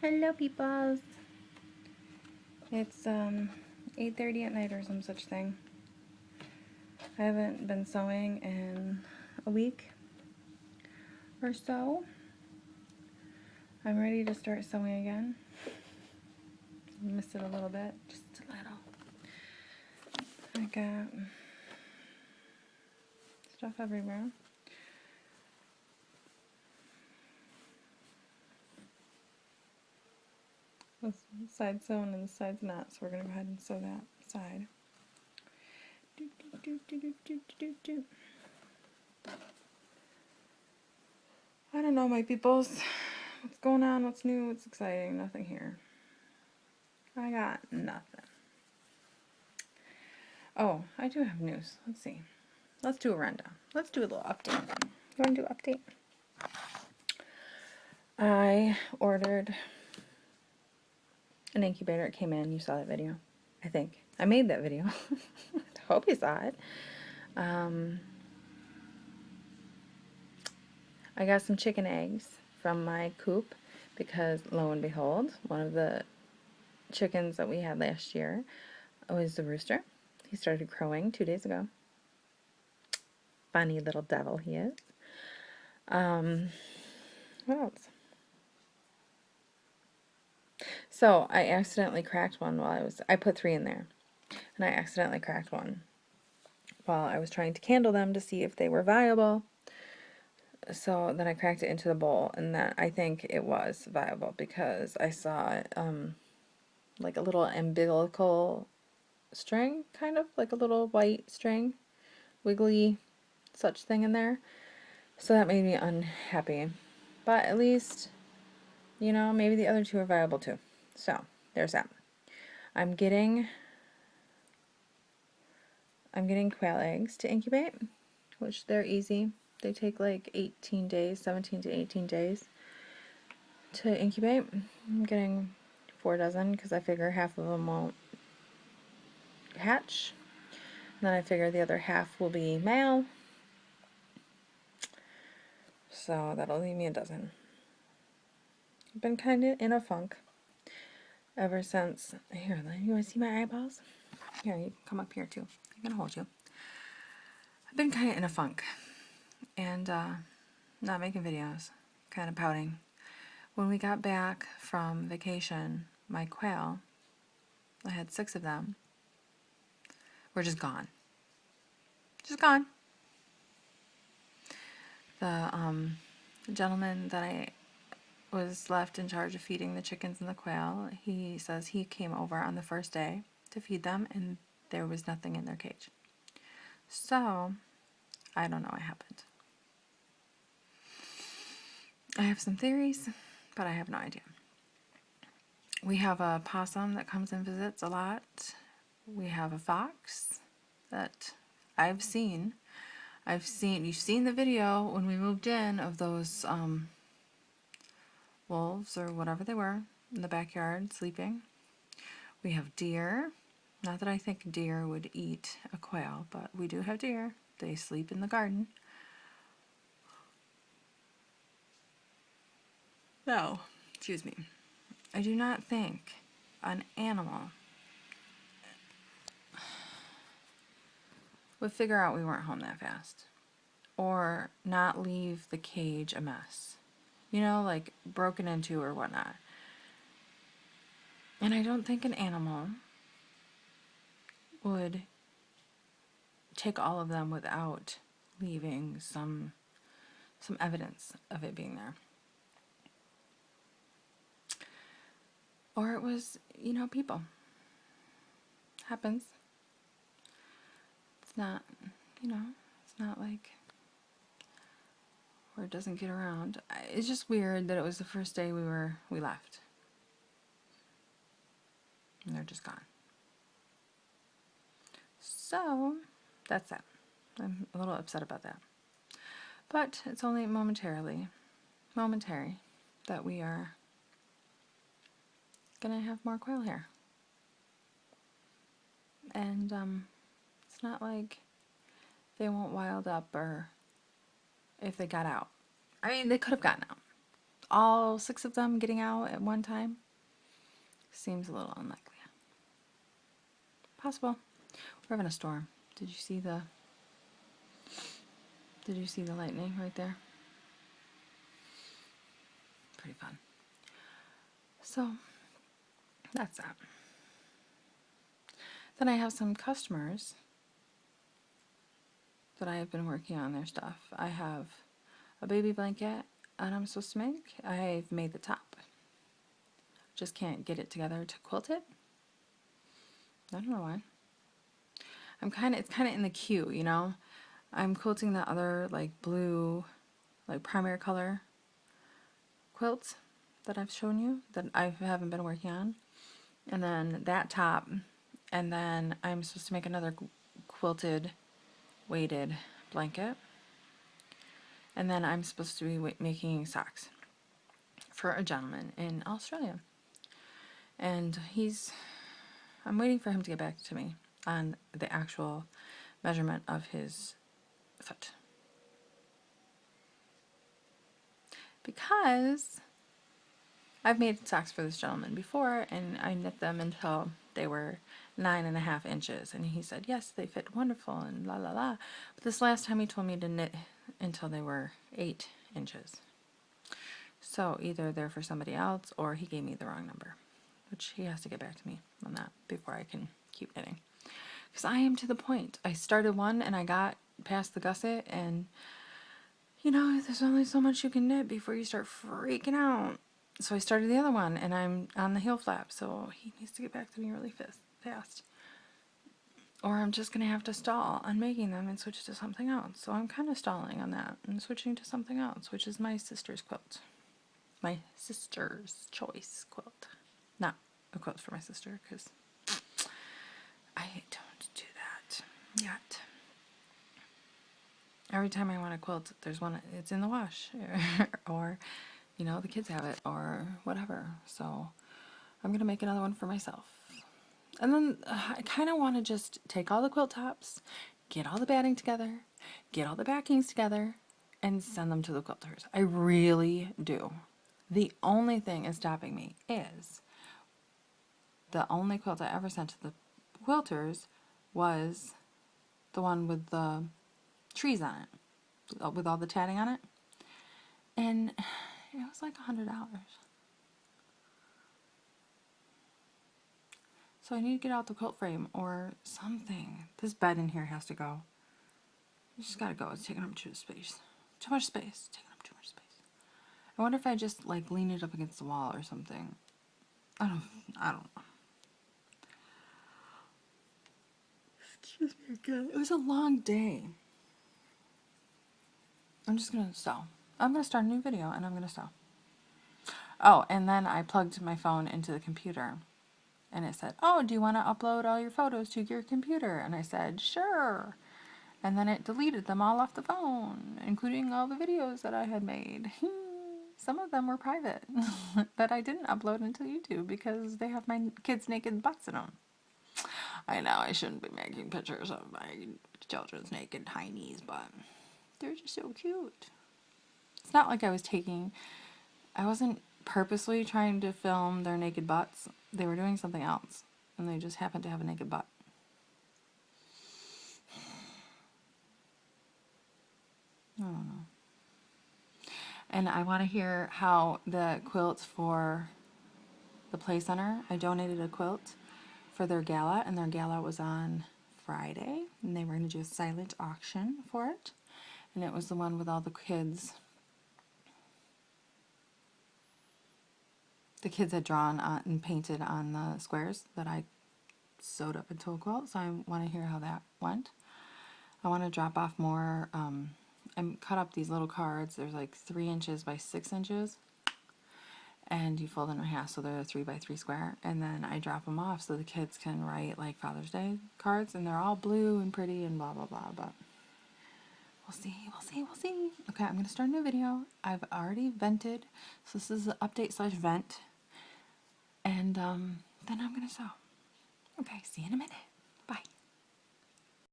Hello, peoples. It's 8:30 at night or some such thing. I haven't been sewing in a week or so. I'm ready to start sewing again. Missed it a little bit, just a little. I got stuff everywhere. This side's sewn and the side's not, so we're gonna go ahead and sew that side. I don't know, my peoples. What's going on? What's new? What's exciting? Nothing here. I got nothing. Oh, I do have news. Let's see. Let's do a rundown. Let's do a little update. You want to do an update? I ordered an incubator. It came in. You saw that video, I think. I made that video. I hope you saw it. I got some chicken eggs from my coop because, lo and behold, one of the chickens that we had last year was the rooster. He started crowing 2 days ago. Funny little devil he is. What else? So I accidentally cracked one while I put 3 in there, and I accidentally cracked one while I was trying to candle them to see if they were viable. So then I cracked it into the bowl, and that I think it was viable because I saw like a little umbilical string, kind of like a little white string, wiggly such thing in there. So that made me unhappy, but at least, you know, maybe the other 2 are viable too. So there's that. I'm getting quail eggs to incubate, which they're easy. They take like 18 days, 17 to 18 days to incubate. I'm getting 4 dozen because I figure half of them won't hatch. And then I figure the other half will be male. So that'll leave me a dozen. I've been kind of in a funk ever since. Here, you want to see my eyeballs? Here, you can come up here too. I'm going to hold you. I've been kind of in a funk. And not making videos. Kind of pouting. When we got back from vacation, my quail, I had 6 of them, were just gone. Just gone. The gentleman that I was left in charge of feeding the chickens and the quail, he says he came over on the first day to feed them and there was nothing in their cage. So, I don't know what happened. I have some theories, but I have no idea. We have a possum that comes and visits a lot. We have a fox that I've seen. You've seen the video when we moved in of those wolves or whatever they were in the backyard sleeping. We have deer. Not that I think deer would eat a quail, but we do have deer. They sleep in the garden. No, excuse me. I do not think an animal would figure out we weren't home that fast. Or not leave the cage a mess. You know, like broken into or whatnot. And I don't think an animal would take all of them without leaving some evidence of it being there. Or it was, you know, people. Happens. It's not, you know, it's not like where it doesn't get around. It's just weird that it was the first day we left. And they're just gone. So, that's that. I'm a little upset about that. But it's only momentary that we are gonna have more quail here. And it's not like they won't wild up or if they got out. I mean, they could have gotten out. all 6 of them getting out at one time seems a little unlikely. Possible. We're having a storm. Did you see the lightning right there? Pretty fun. So that's that. Then I have some customers that I have been working on their stuff. I have a baby blanket and I'm supposed to make. I've made the top. Just can't get it together to quilt it. I don't know why. It's kind of in the queue, you know. I'm quilting the other like blue, like primary color quilts that I've shown you that I haven't been working on. And then that top, and then I'm supposed to make another quilted weighted blanket. And then I'm supposed to be making socks for a gentleman in Australia. And I'm waiting for him to get back to me on the actual measurement of his foot. Because I've made socks for this gentleman before, and I knit them until they were 9.5 inches. And he said, yes, they fit wonderful, and la la la. But this last time he told me to knit until they were 8 inches. So either they're for somebody else, or he gave me the wrong number. Which he has to get back to me on that before I can keep knitting. Because I am to the point. I started one and I got past the gusset, and you know, there's only so much you can knit before you start freaking out. So I started the other one and I'm on the heel flap, so he needs to get back to me really fast. Or I'm just going to have to stall on making them and switch to something else. So I'm kind of stalling on that and switching to something else, which is my sister's quilt. My sister's choice quilt. Not a quilt for my sister, because I don't do that yet. Every time I want a quilt, there's one, it's in the wash, or, you know, the kids have it, or whatever. So I'm going to make another one for myself. And then I kind of want to just take all the quilt tops, get all the batting together, get all the backings together, and send them to the quilters. I really do. The only thing is stopping me is the only quilt I ever sent to the quilters was the one with the trees on it, with all the tatting on it. And it was like $100. So I need to get out the quilt frame or something. This bed in here has to go. You just gotta go. It's taking up too much space. Too much space. Taking up too much space. I wonder if I just like lean it up against the wall or something. I don't know. Excuse me again. It was a long day. I'm just gonna sew. I'm gonna start a new video and I'm gonna sew. Oh, and then I plugged my phone into the computer. And it said, oh, do you want to upload all your photos to your computer? And I said, sure. And then it deleted them all off the phone, including all the videos that I had made. Some of them were private that I didn't upload into YouTube because they have my kids' naked butts in them. I know I shouldn't be making pictures of my children's naked heinies, but they're just so cute. It's not like I wasn't purposely trying to film their naked butts. They were doing something else, and they just happened to have a naked butt. I don't know. And I want to hear how the quilts for the Play Center, I donated a quilt for their gala, and their gala was on Friday, and they were going to do a silent auction for it. And it was the one with all the kids. The kids had drawn and painted on the squares that I sewed up into a quilt, so I want to hear how that went. I want to drop off more. I cut up these little cards. There's like 3 inches by 6 inches, and you fold them in half, so they're a 3 by 3 square. And then I drop them off so the kids can write like Father's Day cards, and they're all blue and pretty and blah blah blah. But we'll see. Okay, I'm gonna start a new video. I've already vented, so this is an update/vent. And then I'm gonna sew. Okay, see you in a minute.